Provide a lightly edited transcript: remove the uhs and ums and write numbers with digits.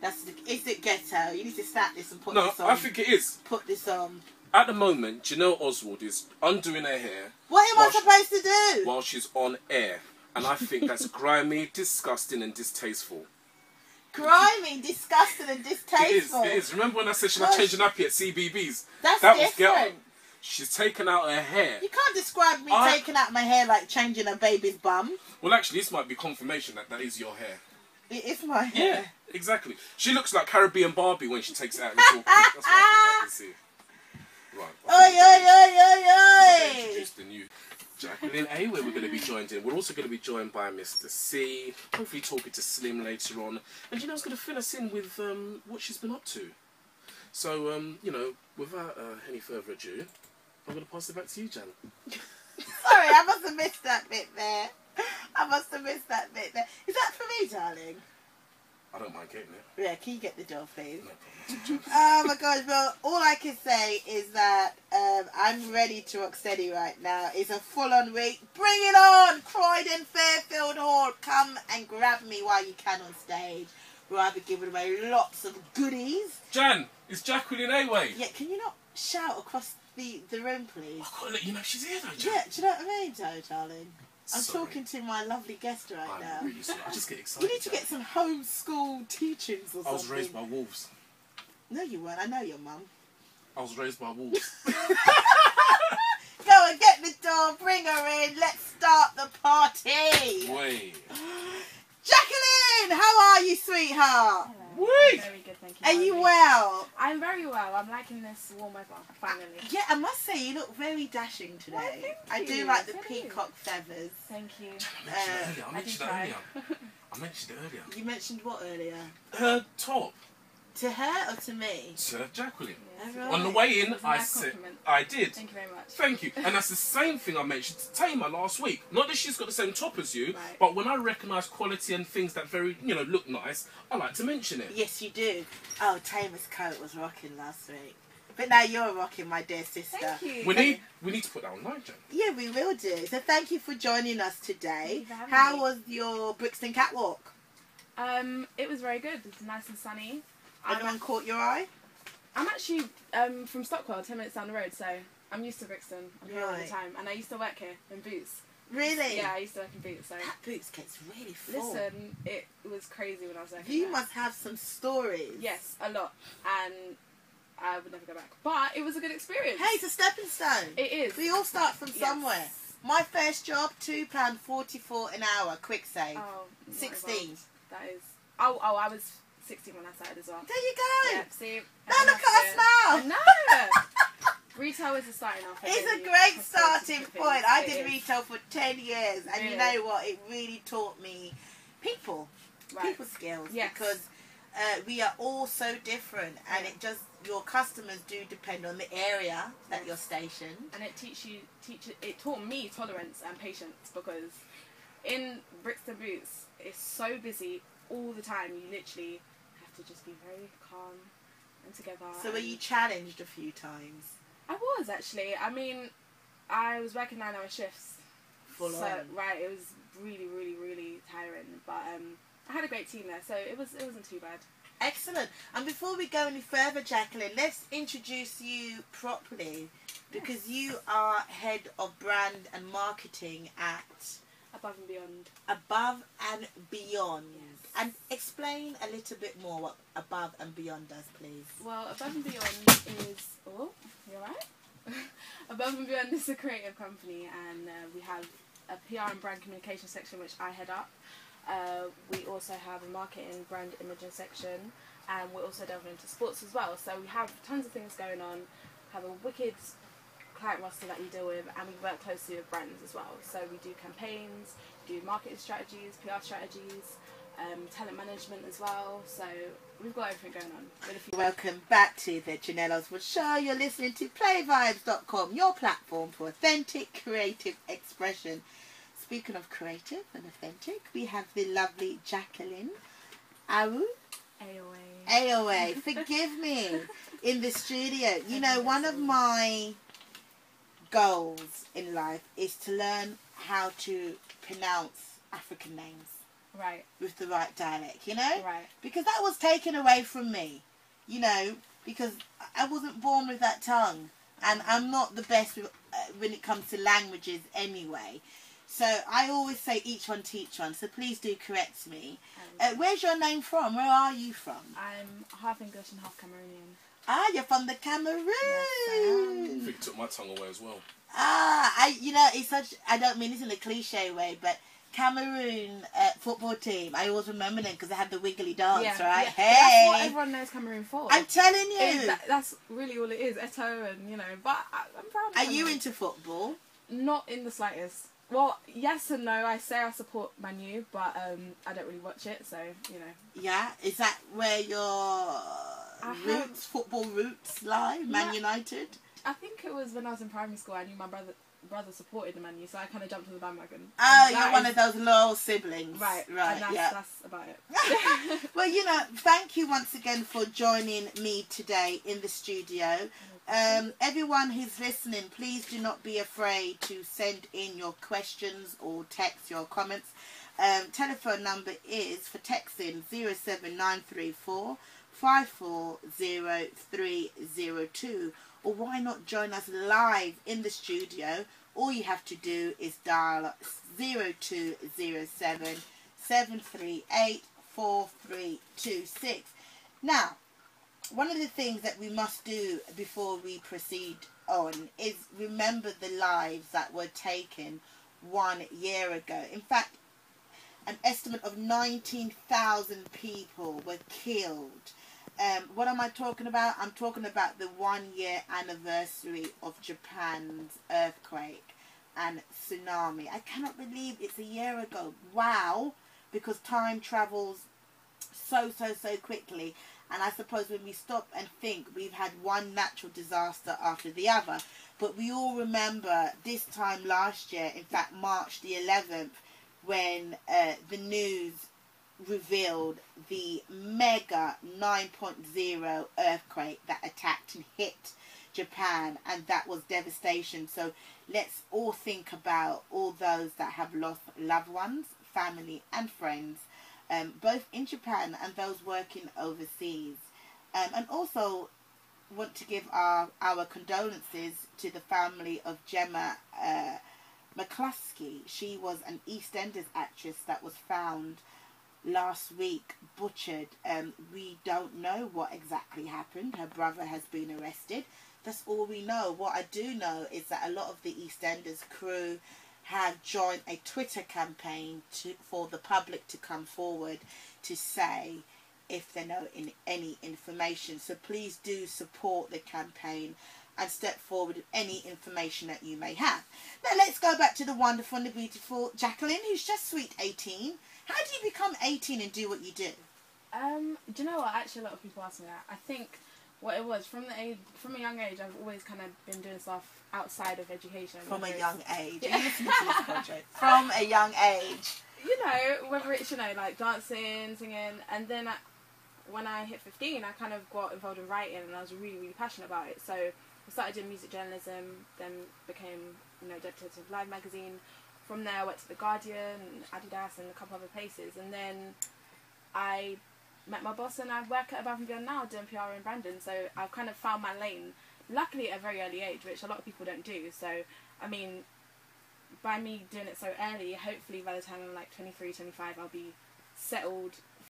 Is it ghetto? You need to snap this and put No, this on. I think it is. Put this on. At the moment, Janelle Oswald is undoing her hair. What am I supposed to do? While she's on air. And I think that's grimy, disgusting and distasteful. Grimy, disgusting and distasteful? It is. Remember when I said she was changing nappy at CBBS? That's that different. Was she's taken out her hair. You can't describe me taking out my hair like changing a baby's bum. Well, actually, this might be confirmation that that is your hair. It is my hair. Yeah, exactly. She looks like Caribbean Barbie when she takes it out. That's what I can see. Right. Oi. Introduce the new Jacqueline Eyewe. We're going to be joined in. We're also going to be joined by Mr. C. Hopefully talking to Slim later on. And Janelle's going to fill us in with what she's been up to. So, you know, without any further ado, I'm going to pass it back to you, Jan. Sorry, I must have missed that bit there. Is that for me, darling? I don't mind getting it. Yeah, can you get the door, please? No problem. Oh my gosh, well, all I can say is that I'm ready to rock steady right now. It's a full-on week. Bring it on! Croydon Fairfield Hall. Come and grab me while you can on stage, where I'll be giving away lots of goodies. Jan, it's Jacqueline Eyewe. Yeah, can you not shout across the room, please? I've got to let you know she's here, though, Jan. Yeah, do you know what I mean, darling? I'm Sorry. talking to my lovely guest right now. I'm really sorry. I just get excited. You need to get some homeschool teachings or something. I was raised by wolves. No, you weren't. I know your mum. I was raised by wolves. Go and get the door. Bring her in. Let's start the party. Wait. Jacqueline, how are you, sweetheart? Hello. Wait. I'm very good, thank you. Are you well? I'm very well. I'm liking this warm weather, finally. Yeah, I must say you look very dashing today. Why, thank I do you. like the So do peacock feathers. Thank you. I mentioned it earlier. You mentioned what earlier? Her top. To her or to me? To Jacqueline. Yes. Right. On the way in, It was a I nice said, compliment. I did. Thank you very much. Thank you. And that's the same thing I mentioned to Tamer last week. Not that she's got the same top as you, Right. but when I recognise quality and things that very, you know, look nice, I like to mention it. Yes, you do. Oh, Tamer's coat was rocking last week. But now you're rocking, my dear sister. Thank you. We need to put that online, Jan. Yeah, we will do. So thank you for joining us today. Thank you for having How me. was your Brixton catwalk? It was very good. It was nice and sunny. Anyone caught your eye? I'm actually from Stockwell, 10 minutes down the road, so I'm used to Brixton. I'm here all the Right. time, and I used to work here in Boots. Really? Yeah, I used to work in Boots. So That Boots gets really full. listen, it was crazy when I was working You there. must have some stories. Yes, a lot, and I would never go back. But it was a good experience. Hey, it's a stepping stone. It is. We all start from Yes. somewhere. My first job, £2.44 an hour, quick save. Oh, not 16. involved. That is. Oh, I was 16 when I started as well. There you go. Yeah, see. Now look at us now. No. Retail is a starting off. It's and a then great you starting have to point. I It did is. retail for 10 years, and you Really? know what? It really taught me people Right. skills, Yes. because we are all so different, and Yeah. it just, your customers do depend on the area that Yes. you're stationed. And it taught me tolerance and patience, because in Brixton Boots, it's so busy all the time. You literally have to just be very calm and together. So were and you challenged a few times? I was actually. I mean, I was working 9-hour shifts. Full so, on. Right, it was really, really, really tiring. But I had a great team there, so it wasn't too bad. Excellent. And before we go any further, Jacqueline, let's introduce you properly, because you are head of brand and marketing at Above and Beyond. Above and Beyond. Yes. And explain a little bit more what Above and Beyond does, please. Well, Above and Beyond is... Oh, you alright? Above and Beyond is a creative company, and we have a PR and brand communication section, which I head up. We also have a marketing brand imaging section, and we're also delving into sports as well. So we have tons of things going on, have a wicked client roster that we deal with, and we work closely with brands as well. So we do campaigns, do marketing strategies, PR strategies, talent management as well. So we've got everything going on. Welcome back to the Janelle Oswald Show. You're listening to playvibes.com, your platform for authentic creative expression. Speaking of creative and authentic, we have the lovely Jacqueline Eyewe. Eyewe, forgive me, in the studio. You know, one of my goals in life is to learn how to pronounce African names. Right. with the right dialect, you know? Right. Because that was taken away from me, you know, because I wasn't born with that tongue. And I'm not the best with, when it comes to languages anyway. So I always say each one teach one. So please do correct me. Where's your name from? Where are you from? I'm half English and half Cameroonian. Ah, you're from the Cameroon. Yes, I am. I think it took my tongue away as well. Ah, you know, it's such, I don't mean this in a cliche way, but Cameroon football team, I always remember them because they had the wiggly dance, right? Yeah. Hey! That's what everyone knows Cameroon for. I'm telling you. That's really all it is, Eto, and, you know, but I'm proud of Are Cameroon. you into football? Not in the slightest. Well, yes and no. I say I support Man U, but I don't really watch it, so, you know. Yeah? Is that where your football roots lie? Man United? I think it was when I was in primary school, I knew my brother supported the Man U, so I kind of jumped on the bandwagon. Oh, you're one of those loyal siblings. Right, and that's about it. Well, you know, thank you once again for joining me today in the studio. Everyone who's listening, please do not be afraid to send in your questions or text your comments. Telephone number is for texting 07934 540302, or why not join us live in the studio? All you have to do is dial 0207 738 4326. Now, one of the things that we must do before we proceed on is remember the lives that were taken 1 year ago. In fact, an estimate of 19,000 people were killed. What am I talking about? I'm talking about the 1 year anniversary of Japan's earthquake and tsunami. I cannot believe it's a year ago. Wow. Because time travels so quickly. And I suppose when we stop and think, we've had one natural disaster after the other. But we all remember this time last year, in fact March the 11th, when the news revealed the mega 9.0 earthquake that attacked and hit Japan, and that was devastation. So let's all think about all those that have lost loved ones, family and friends, both in Japan and those working overseas. And also want to give our condolences to the family of Gemma McCluskey. She was an EastEnders actress that was found last week butchered. We don't know what exactly happened. Her brother has been arrested. That's all we know. What I do know is that a lot of the EastEnders crew have joined a Twitter campaign for the public to come forward to say if they know any information. So please do support the campaign and step forward with any information that you may have. Now let's go back to the wonderful and the beautiful Jacqueline, who's just sweet 18. How do you become 18 and do what you do? Do you know what? Actually, a lot of people ask me that. I think what it was from a young age, I've always kind of been doing stuff outside of education. From a young age. Yeah. You listen to this project. From a young age. You know, whether it's, you know, like dancing, singing, and then when I hit 15, I kind of got involved in writing, and I was really passionate about it. So I started doing music journalism, then became, you know, editor of Live magazine. From there, I went to The Guardian, Adidas, and a couple other places. And then I met my boss, and I work at Above and Beyond now doing PR and branding. So I've kind of found my lane, luckily at a very early age, which a lot of people don't do. So, I mean, by me doing it so early, hopefully by the time I'm like 23, 25, I'll be settled